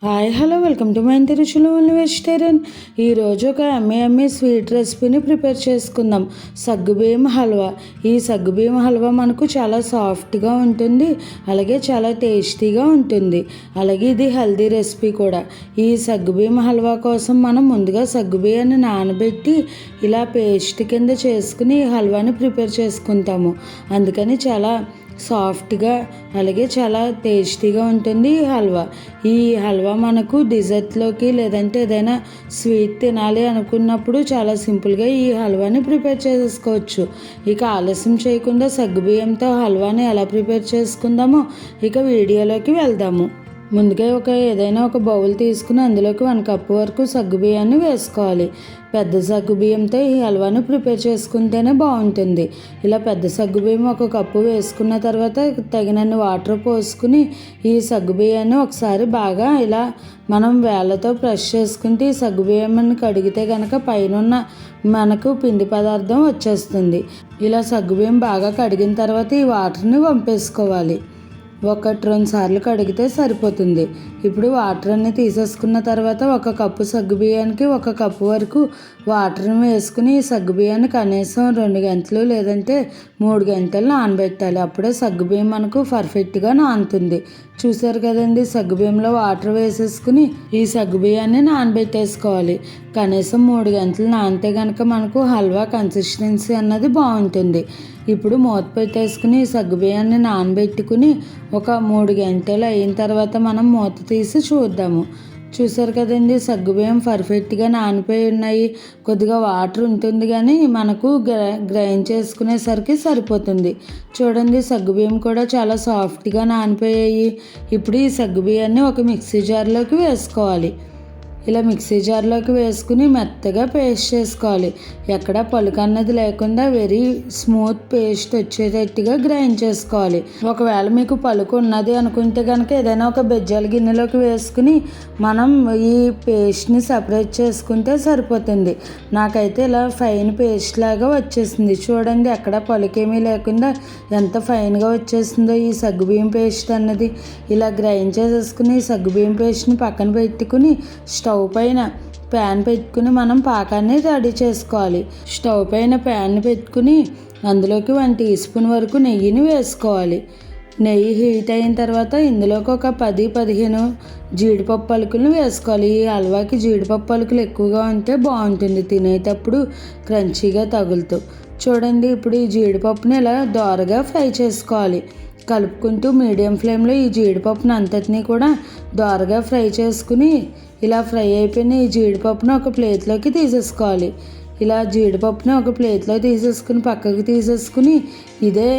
Hi hello welcome to my ఇంటి రుచులు only vegetarian. ఈరోజు ఒక అమ్మే స్వీట్ రెసిపీని ప్రిపేర్ చేసుకుందాం, సగ్గుబియ్యం హల్వా. ఈ సగ్గుబియ్యం హల్వా మనకు చాలా సాఫ్ట్గా ఉంటుంది, అలాగే చాలా టేస్టీగా ఉంటుంది. అలాగే ఇది హెల్దీ రెసిపీ కూడా. ఈ సగ్గుబియ్యం హల్వా కోసం మనం ముందుగా సగ్గుబియ్యాన్ని నానబెట్టి ఇలా పేస్ట్ కింద చేసుకుని ఈ హల్వాని ప్రిపేర్ చేసుకుంటాము. అందుకని చాలా సాఫ్ట్గా అలాగే చాలా టేస్టీగా ఉంటుంది ఈ హల్వా. ఈ హల్వా మనకు డిజర్ట్లోకి లేదంటే ఏదైనా స్వీట్ తినాలి అనుకున్నప్పుడు చాలా సింపుల్గా ఈ హల్వాని ప్రిపేర్ చేసుకోవచ్చు. ఇక ఆలస్యం చేయకుండా సగ్గుబియ్యంతో హల్వాని ఎలా ప్రిపేర్ చేసుకుందామో ఇక వీడియోలోకి వెళ్దాము. ముందుగా ఏదైనా ఒక బౌల్ తీసుకుని అందులోకి 1 కప్పు వరకు సగ్గుబియ్యాన్ని వేసుకోవాలి. పెద్ద సగ్గుబియ్యంతో ఈ హల్వాని ప్రిపేర్ చేసుకుంటేనే బాగుంటుంది. ఇలా పెద్ద సగ్గుబియ్యం 1 కప్పు వేసుకున్న తర్వాత తగినన్ని వాటర్ పోసుకుని ఈ సగ్గుబియ్యాన్ని ఒకసారి బాగా ఇలా మనం వేళ్ళతో ప్రెస్ చేసుకుంటే ఈ సగ్గుబియ్యాన్ని కడిగితే కనుక పైన మనకు పిండి పదార్థం వచ్చేస్తుంది. ఇలా సగ్గుబియ్యం బాగా కడిగిన తర్వాత ఈ వాటర్ని వంపేసుకోవాలి. 1-2 సార్లు కడిగితే సరిపోతుంది. ఇప్పుడు వాటర్ అన్ని తీసేసుకున్న తర్వాత 1 కప్పు సగ్గుబియ్యానికి 1 కప్పు వరకు వాటర్ని వేసుకుని ఈ సగ్గుబియ్యాన్ని కనీసం 2 గంటలు లేదంటే 3 గంటలు నానబెట్టాలి. అప్పుడే సగ్గుబియ్యం మనకు పర్ఫెక్ట్గా నానుతుంది. చూసారు కదండి, సగ్గుబియ్యంలో వాటర్ వేసేసుకుని ఈ సగ్గుబియ్యాన్ని నానబెట్టేసుకోవాలి. కనీసం 3 గంటలు నానితే కనుక మనకు హల్వా కన్సిస్టెన్సీ అన్నది బాగుంటుంది. ఇప్పుడు మూత పెట్టేసుకుని సగ్గుబియ్యాన్ని నానబెట్టుకుని 3 గంటలు అయిన తర్వాత మనం మూత తీసి చూద్దాము. చూసారు కదండి, సగ్గుబియ్యం పర్ఫెక్ట్గా నానిపోయి ఉన్నాయి. కొద్దిగా వాటర్ ఉంటుంది కానీ మనకు గ్రైండ్ చేసుకునేసరికి సరిపోతుంది. చూడండి, సగ్గుబియ్యం కూడా చాలా సాఫ్ట్గా నానిపోయాయి. ఇప్పుడు ఈ సగ్గుబియ్యాన్ని ఒక మిక్సీ జార్లోకి వేసుకోవాలి. ఇలా మిక్సీ జార్లోకి వేసుకుని మెత్తగా పేస్ట్ చేసుకోవాలి. ఎక్కడ పలుకు అన్నది లేకుండా వెరీ స్మూత్ పేస్ట్ వచ్చేటట్టుగా గ్రైండ్ చేసుకోవాలి. ఒకవేళ మీకు పలుకు ఉన్నది అనుకుంటే కనుక ఏదైనా ఒక బెజ్జాల గిన్నెలోకి వేసుకుని మనం ఈ పేస్ట్ని సపరేట్ చేసుకుంటే సరిపోతుంది. నాకైతే ఇలా ఫైన్ పేస్ట్ లాగా వచ్చేసింది. చూడండి, ఎక్కడ పలుకేమీ లేకుండా ఎంత ఫైన్గా వచ్చేసిందో ఈ సగ్గుబియ్యం పేస్ట్ అన్నది. ఇలా గ్రైండ్ చేసేసుకుని సగ్గుబియ్యం పేస్ట్ని పక్కన పెట్టుకుని స్టవ్ పైన ప్యాన్ పెట్టుకుని మనం పాకాన్ని రెడీ చేసుకోవాలి. స్టవ్ పైన ప్యాన్ పెట్టుకుని అందులోకి 1 టీ స్పూన్ వరకు నెయ్యిని వేసుకోవాలి. నెయ్యి హీట్ అయిన తర్వాత ఇందులోకి ఒక 10-15 జీడిపప్పు పలుకులను వేసుకోవాలి. ఈ హల్వాకి జీడిపప్పు పలుకులు ఎక్కువగా ఉంటే బాగుంటుంది, తినేటప్పుడు క్రంచీగా తగులుతూ. చూడండి, ఇప్పుడు ఈ జీడిపప్పుని ఇలా దోరగా ఫ్రై చేసుకోవాలి. కలుపుకుంటూ మీడియం ఫ్లేమ్లో ఈ జీడిపప్పును అంతటినీ కూడా దోరగా ఫ్రై చేసుకుని ఇలా ఫ్రై అయిపోయిన ఈ జీడిపప్పును ఒక ప్లేట్లోకి తీసేసుకోవాలి. ఇలా జీడిపప్పుని ఒక ప్లేట్లో తీసేసుకుని పక్కకి తీసేసుకుని ఇదే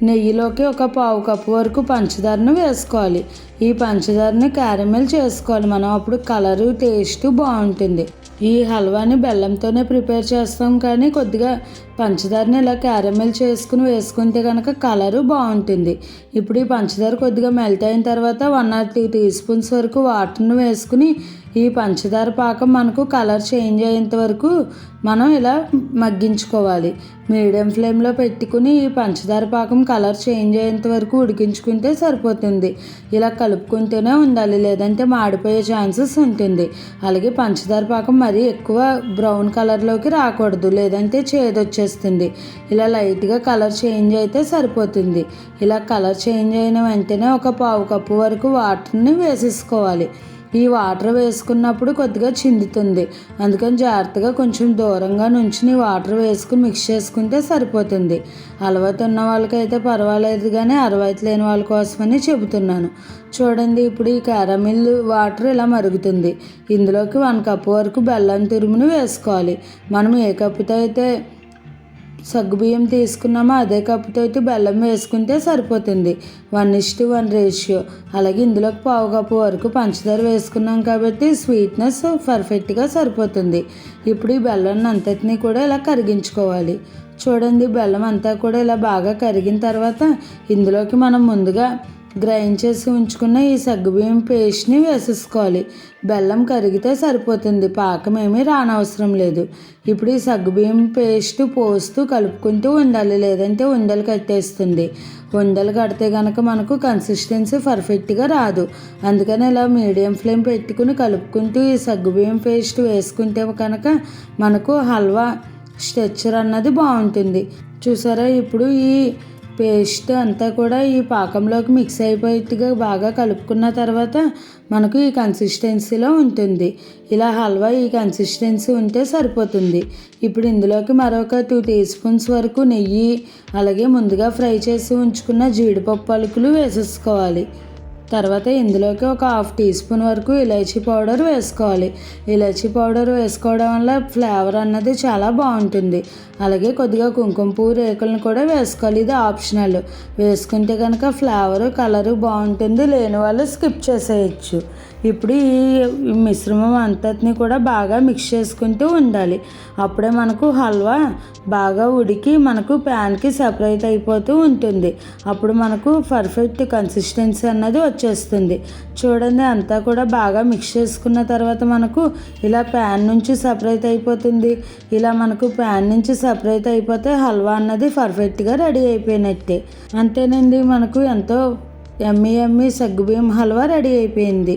నెయ్యిలోకి 1/4 కప్పు వరకు పంచదారను వేసుకోవాలి. ఈ పంచదారని క్యారమెల్ చేసుకోవాలి మనం, అప్పుడు కలరు టేస్ట్ బాగుంటుంది. ఈ హల్వాని బెల్లంతోనే ప్రిపేర్ చేస్తాం కానీ కొద్దిగా పంచదారని ఇలా క్యారమెల్ చేసుకుని వేసుకుంటే కనుక కలరు బాగుంటుంది. ఇప్పుడు ఈ పంచదార కొద్దిగా మెల్ట్ అయిన తర్వాత 1 or 2 టీ స్పూన్స్ వరకు వాటర్ని వేసుకుని ఈ పంచదార పాకం మనకు కలర్ చేంజ్ అయ్యేంత వరకు మనం ఇలా మగ్గించుకోవాలి. మీడియం ఫ్లేమ్లో పెట్టుకుని ఈ పంచదార పాకం కలర్ చేంజ్ అయ్యేంత వరకు ఉడికించుకుంటే సరిపోతుంది. ఇలా కలుపుకుంటూనే ఉండాలి, లేదంటే మాడిపోయే ఛాన్సెస్ ఉంటుంది. అలాగే పంచదార పాకం మరీ ఎక్కువ బ్రౌన్ కలర్లోకి రాకూడదు, లేదంటే చేదొచ్చేస్తుంది. ఇలా లైట్గా కలర్ చేంజ్ అయితే సరిపోతుంది. ఇలా కలర్ చేంజ్ అయిన వెంటనే 1/4 కప్పు వరకు వాటర్ని వేసేసుకోవాలి. ఈ వాటర్ వేసుకున్నప్పుడు కొద్దిగా చిందుతుంది, అందుకని జాగ్రత్తగా కొంచెం దూరంగా నుంచుని వాటర్ వేసుకుని మిక్స్ చేసుకుంటే సరిపోతుంది. అలవాటు ఉన్న వాళ్ళకైతే పర్వాలేదు కానీ అలవాటు లేని వాళ్ళ కోసమని చెబుతున్నాను. చూడండి, ఇప్పుడు ఈ క్యారమిల్ వాటర్ ఇలా మరుగుతుంది. ఇందులోకి 1 కప్పు వరకు బెల్లం తురుమును వేసుకోవాలి. మనం ఏ కప్పుతో అయితే సగ్గుబియ్యం తీసుకున్నామో అదే కప్పుతో అయితే బెల్లం వేసుకుంటే సరిపోతుంది. 1:1 రేషియో. అలాగే ఇందులోకి 1/4 కప్పు వరకు పంచదార వేసుకున్నాం కాబట్టి స్వీట్నెస్ పర్ఫెక్ట్గా సరిపోతుంది. ఇప్పుడు ఈ బెల్లం అంతటినీ కూడా ఇలా కరిగించుకోవాలి. చూడండి, బెల్లం అంతా కూడా ఇలా బాగా కరిగిన తర్వాత ఇందులోకి మనం ముందుగా గ్రైండ్ చేసి ఉంచుకున్న ఈ సగ్గుబియ్యం పేస్ట్ని వేసేసుకోవాలి. బెల్లం కరిగితే సరిపోతుంది, పాకం ఏమీ రానవసరం లేదు. ఇప్పుడు ఈ సగ్గుబియ్యం పేస్ట్ పోస్తూ కలుపుకుంటూ ఉండాలి, లేదంటే ఉండలు కట్టేస్తుంది. ఉండలు కడితే కనుక మనకు కన్సిస్టెన్సీ పర్ఫెక్ట్గా రాదు. అందుకని ఇలా మీడియం ఫ్లేమ్ పెట్టుకుని కలుపుకుంటూ ఈ సగ్గుబియ్యం పేస్ట్ వేసుకుంటే కనుక మనకు హల్వా స్ట్రక్చర్ అన్నది బాగుంటుంది. చూసారా, ఇప్పుడు ఈ పేస్ట్ అంతా కూడా ఈ పాకంలోకి మిక్స్ అయిపోయేట్టుగా బాగా కలుపుకున్న తర్వాత మనకు ఈ కన్సిస్టెన్సీలో ఉంటుంది. ఇలా హల్వా ఈ కన్సిస్టెన్సీ ఉంటే సరిపోతుంది. ఇప్పుడు ఇందులోకి మరొక 2 టీ స్పూన్స్ వరకు నెయ్యి, అలాగే ముందుగా ఫ్రై చేసి ఉంచుకున్న జీడిపప్పు పలుకులు వేసేసుకోవాలి. తర్వాత ఇందులోకి ఒక 1/2 టీ స్పూన్ వరకు ఇలాచీ పౌడర్ వేసుకోవాలి. ఇలాచీ పౌడర్ వేసుకోవడం వల్ల ఫ్లేవర్ అన్నది చాలా బాగుంటుంది. అలాగే కొద్దిగా కుంకుమ పువ్వు రేకులను కూడా వేసుకోవాలి, ఇది ఆప్షనల్. వేసుకుంటే కనుక ఫ్లేవరు కలరు బాగుంటుంది, లేని వాళ్ళు స్కిప్ చేసేయచ్చు. ఇప్పుడు ఈ మిశ్రమం అంతటిని కూడా బాగా మిక్స్ చేసుకుంటూ ఉండాలి. అప్పుడే మనకు హల్వా బాగా ఉడికి మనకు ప్యాన్కి సెపరేట్ అయిపోతూ ఉంటుంది. అప్పుడు మనకు పర్ఫెక్ట్ కన్సిస్టెన్సీ అన్నది వచ్చేస్తుంది. చూడండి, అంతా కూడా బాగా మిక్స్ చేసుకున్న తర్వాత మనకు ఇలా ప్యాన్ నుంచి సెపరేట్ అయిపోతుంది. ఇలా మనకు ప్యాన్ నుంచి సెపరేట్ అయిపోతే హల్వా అన్నది పర్ఫెక్ట్గా రెడీ అయిపోయినట్టే. అంతేనండి, మనకు ఎంతో యమ్మీ సగ్గుబియ్యం హల్వా రెడీ అయిపోయింది.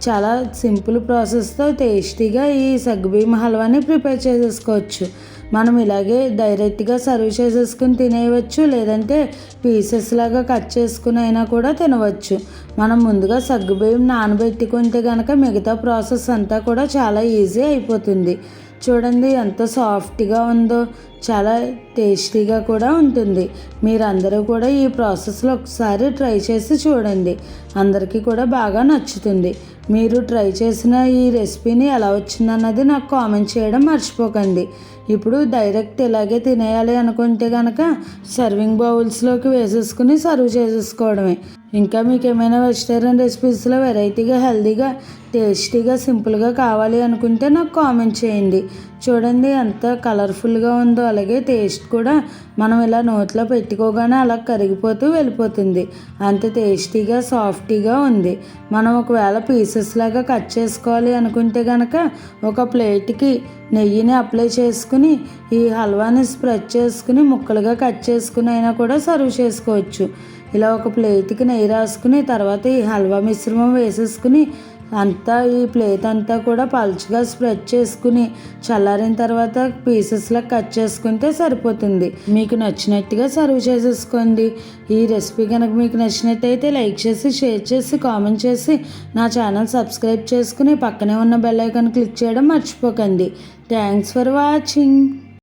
చాలా సింపుల్ ప్రాసెస్తో టేస్టీగా ఈ సగ్గుబియ్యం హల్వాని ప్రిపేర్ చేసేసుకోవచ్చు. మనం ఇలాగే డైరెక్ట్గా సర్వ్ చేసేసుకుని తినేయవచ్చు, లేదంటే పీసెస్ లాగా కట్ చేసుకుని అయినా కూడా తినవచ్చు. మనం ముందుగా సగ్గుబియ్యం నానబెట్టుకుంటే కనుక మిగతా ప్రాసెస్ అంతా కూడా చాలా ఈజీ అయిపోతుంది. చూడండి ఎంత సాఫ్ట్గా ఉందో, చాలా టేస్టీగా కూడా ఉంటుంది. మీరందరూ కూడా ఈ ప్రాసెస్లో ఒకసారి ట్రై చేసి చూడండి, అందరికీ కూడా బాగా నచ్చుతుంది. మీరు ట్రై చేసిన ఈ రెసిపీని ఎలా వచ్చిందన్నది నాకు కామెంట్ చేయడం మర్చిపోకండి. ఇప్పుడు డైరెక్ట్ ఇలాగే తినేయాలి అనుకుంటే కనుక సర్వింగ్ బౌల్స్లోకి వేసేసుకుని సర్వ్ చేసేసుకోవడమే. ఇంకా మీకు ఏమైనా వెజిటేరియన్ రెసిపీస్లో వెరైటీగా, హెల్తీగా, టేస్టీగా, సింపుల్గా కావాలి అనుకుంటే నాకు కామెంట్ చేయండి. చూడండి ఎంత కలర్ఫుల్గా ఉందో, అలాగే టేస్ట్ కూడా మనం ఇలా నోట్లో పెట్టుకోగానే అలా కరిగిపోతూ వెళ్ళిపోతుంది. అంత టేస్టీగా, సాఫ్టీగా ఉంది. మనం ఒకవేళ పీసెస్ లాగా కట్ చేసుకోవాలి అనుకుంటే కనుక ఒక ప్లేట్కి నెయ్యిని అప్లై చేసుకుని ఈ హల్వాని స్ప్రెడ్ చేసుకుని ముక్కలుగా కట్ చేసుకుని అయినా కూడా సర్వ్ చేసుకోవచ్చు. ఇలా ఒక ప్లేట్కి నెయ్యి రాసుకుని తర్వాత ఈ హల్వా మిశ్రమం వేసేసుకుని అంతా ఈ ప్లేట్ అంతా కూడా పలుచగా స్ప్రెడ్ చేసుకుని చల్లారిన తర్వాత పీసెస్లా కట్ చేసుకుంటే సరిపోతుంది. మీకు నచ్చినట్టుగా సర్వ్ చేసేసుకోండి. ఈ రెసిపీ కనుక మీకు నచ్చినట్టయితే లైక్ చేసి, షేర్ చేసి, కామెంట్ చేసి నా ఛానల్ సబ్స్క్రైబ్ చేసుకుని పక్కనే ఉన్న బెల్ ఐకాన్ క్లిక్ చేయడం మర్చిపోకండి. Thanks for watching.